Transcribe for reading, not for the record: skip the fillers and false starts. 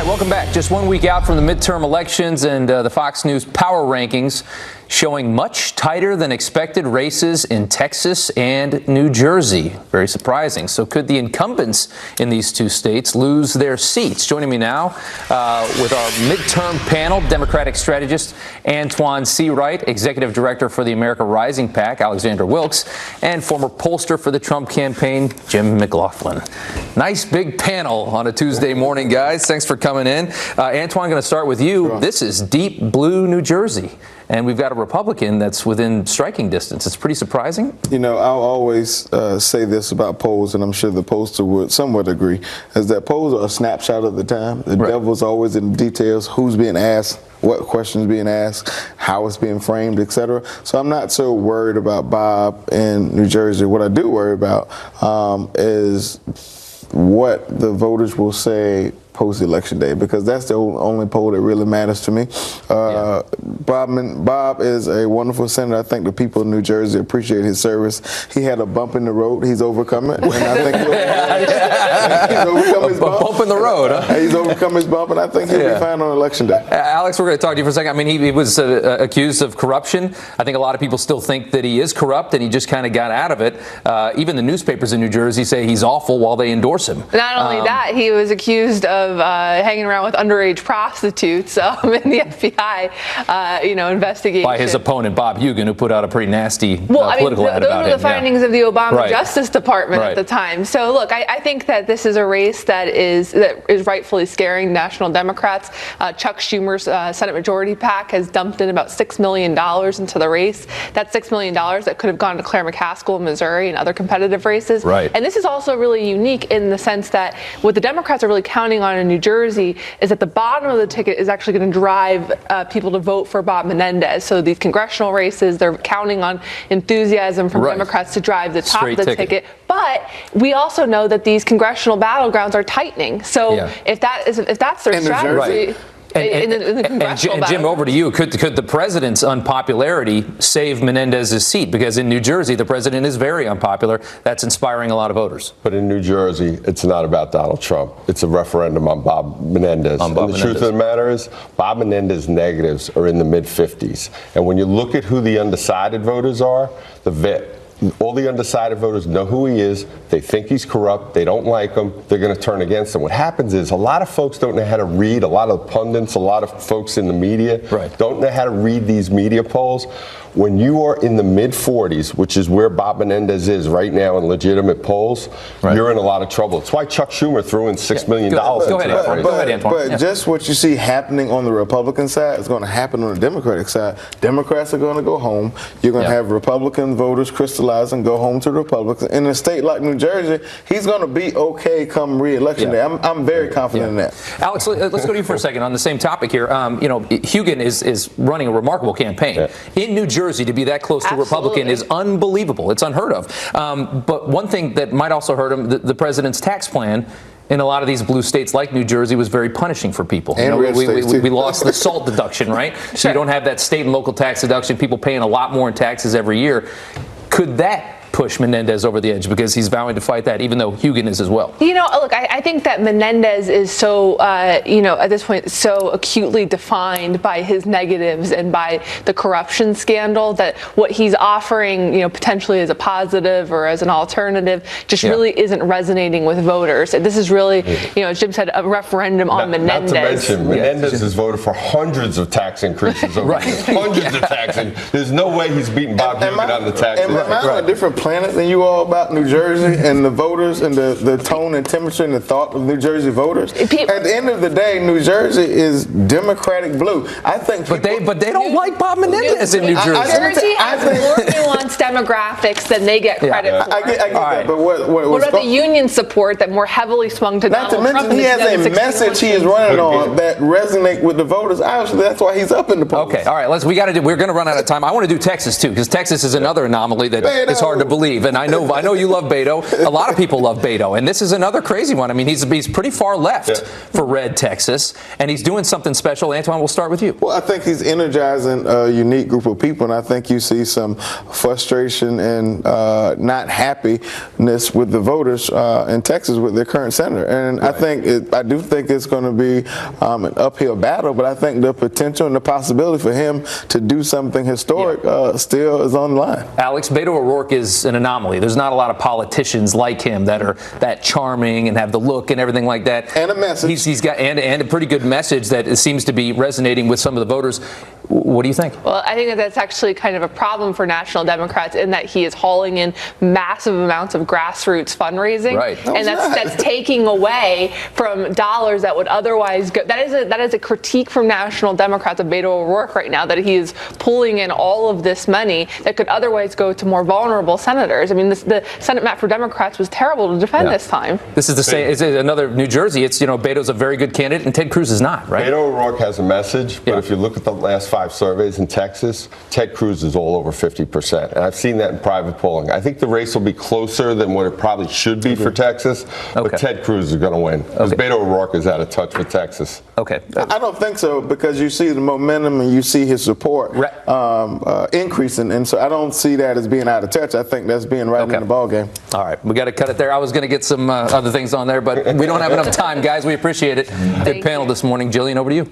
Welcome back. Just 1 week out from the midterm elections and the Fox News power rankings showing much tighter than expected races in Texas and New Jersey. Very surprising. So could the incumbents in these two states lose their seats? Joining me now with our midterm panel, Democratic strategist Antoine C. Wright, Executive Director for the America Rising PAC, Alexander Wilkes, and former pollster for the Trump campaign, Jim McLaughlin. Nice big panel on a Tuesday morning, guys. Thanks for coming in. Antoine, going to start with you. Sure. This is deep blue New Jersey. And we've got a Republican that's within striking distance. It's pretty surprising. You know, I'll always say this about polls, and I'm sure the pollster would somewhat agree, is that polls are a snapshot of the time. The devil's always in the details, who's being asked, what questions being asked, how it's being framed, etc. So I'm not so worried about Bob in New Jersey. What I do worry about is what the voters will say post-election day, because that's the only poll that really matters to me. Bob is a wonderful senator. I think the people in New Jersey appreciate his service. He had a bump in the road. He's overcome it, and I think he's overcome his bump. Bump in the road, huh? He's overcome his bump, and I think he'll be fine on election day. Alex, we're going to talk to you for a second. I mean, he was accused of corruption. I think a lot of people still think that he is corrupt, and he just kind of got out of it. Even the newspapers in New Jersey say he's awful while they endorse him. Not only that, he was accused of hanging around with underage prostitutes in the FBI, investigation. By his opponent, Bob Hugin, who put out a pretty nasty political ad about him. Those were the findings of the Obama Justice Department at the time. So, look, I think that this is a race that is rightfully scaring national Democrats. Chuck Schumer's Senate Majority PAC has dumped in about $6 million into the race. That's $6 million that could have gone to Claire McCaskill in Missouri and other competitive races. Right. And this is also really unique in the sense that what the Democrats are really counting on in New Jersey is that the bottom of the ticket is actually going to drive people to vote for Bob Menendez. So these congressional races, they're counting on enthusiasm from Democrats to drive the top of the ticket. But we also know that these congressional battlegrounds are tightening. So if that's their strategy. And Jim, over to you. Could the president's unpopularity save Menendez's seat? Because in New Jersey, the president is very unpopular. That's inspiring a lot of voters. But in New Jersey, it's not about Donald Trump. It's a referendum on Bob Menendez. The truth of the matter is, Bob Menendez's negatives are in the mid-50s. And when you look at who the undecided voters are, all the undecided voters know who he is. They think he's corrupt. They don't like him. They're going to turn against him. What happens is a lot of folks don't know how to read. A lot of pundits, a lot of folks in the media don't know how to read these media polls. When you are in the mid-40s, which is where Bob Menendez is right now in legitimate polls, you're in a lot of trouble. It's why Chuck Schumer threw in $6 million into that race. But just what you see happening on the Republican side is going to happen on the Democratic side. Democrats are going to go home. You're going to have Republican voters crystallize and go home to the Republicans. In a state like New Jersey, he's going to be okay come re-election day. I'm very confident in that. Alex, let's go to you for a second on the same topic here. Hugin is running a remarkable campaign. In New Jersey, to be that close to Republican is unbelievable. It's unheard of. But one thing that might also hurt him, the president's tax plan in a lot of these blue states like New Jersey was very punishing for people. And we lost the SALT deduction, right? So you don't have that state and local tax deduction, people paying a lot more in taxes every year. Could that push Menendez over the edge, because he's vowing to fight that, even though Hugin is as well? Look, I think that Menendez is so, at this point, so acutely defined by his negatives and by the corruption scandal that what he's offering, potentially as a positive or as an alternative, just really isn't resonating with voters. And this is really, as Jim said, a referendum on Menendez. Not to mention, Menendez has voted for hundreds of tax increases over hundreds of taxes. There's no way he's beating Bob Hugin on the taxes. Am I on a different planet than you all about New Jersey and the voters and the tone and temperature and the thought of New Jersey voters? At the end of the day, New Jersey is Democratic blue. I think, but they don't like Bob Menendez in New Jersey. New Jersey has more nuanced demographics than they get credit for. I get that, but what about the union support that more heavily swung to Donald Trump? Not to mention, he has a message he is running on that resonates with the voters. Obviously, that's why he's up in the polls. Okay, all right. We're going to run out of time. I want to do Texas too, because Texas is another anomaly that is hard to believe. believe, and I know you love Beto. A lot of people love Beto, and this is another crazy one. I mean, he's pretty far left for red Texas, and he's doing something special. Antoine, we'll start with you. Well, I think he's energizing a unique group of people, and I think you see some frustration and not happiness with the voters in Texas with their current senator. And I do think it's going to be an uphill battle, but I think the potential and the possibility for him to do something historic still is on the line. Alex, Beto O'Rourke is an anomaly. There's not a lot of politicians like him that are that charming and have the look and everything like that. And a message. He's got and a pretty good message that seems to be resonating with some of the voters. What do you think? Well, I think that that's actually kind of a problem for National Democrats in that he is hauling in massive amounts of grassroots fundraising, right? And that's taking away from dollars that would otherwise go. That is a critique from National Democrats of Beto O'Rourke right now, that he is pulling in all of this money that could otherwise go to more vulnerable senators. I mean, the Senate map for Democrats was terrible to defend this time. This is the same. It's another New Jersey. It's Beto's a very good candidate, and Ted Cruz is not, right? Beto O'Rourke has a message, but if you look at the last 5 surveys in Texas, Ted Cruz is all over 50%. And I've seen that in private polling. I think the race will be closer than what it probably should be for Texas, but Ted Cruz is going to win. Because Beto O'Rourke is out of touch with Texas. Okay. I don't think so, because you see the momentum and you see his support increasing. And so I don't see that as being out of touch. I think that's being right in the ballgame. All right. We got to cut it there. I was going to get some other things on there, but we don't have enough time, guys. We appreciate it. Good panel this morning. Jillian, over to you.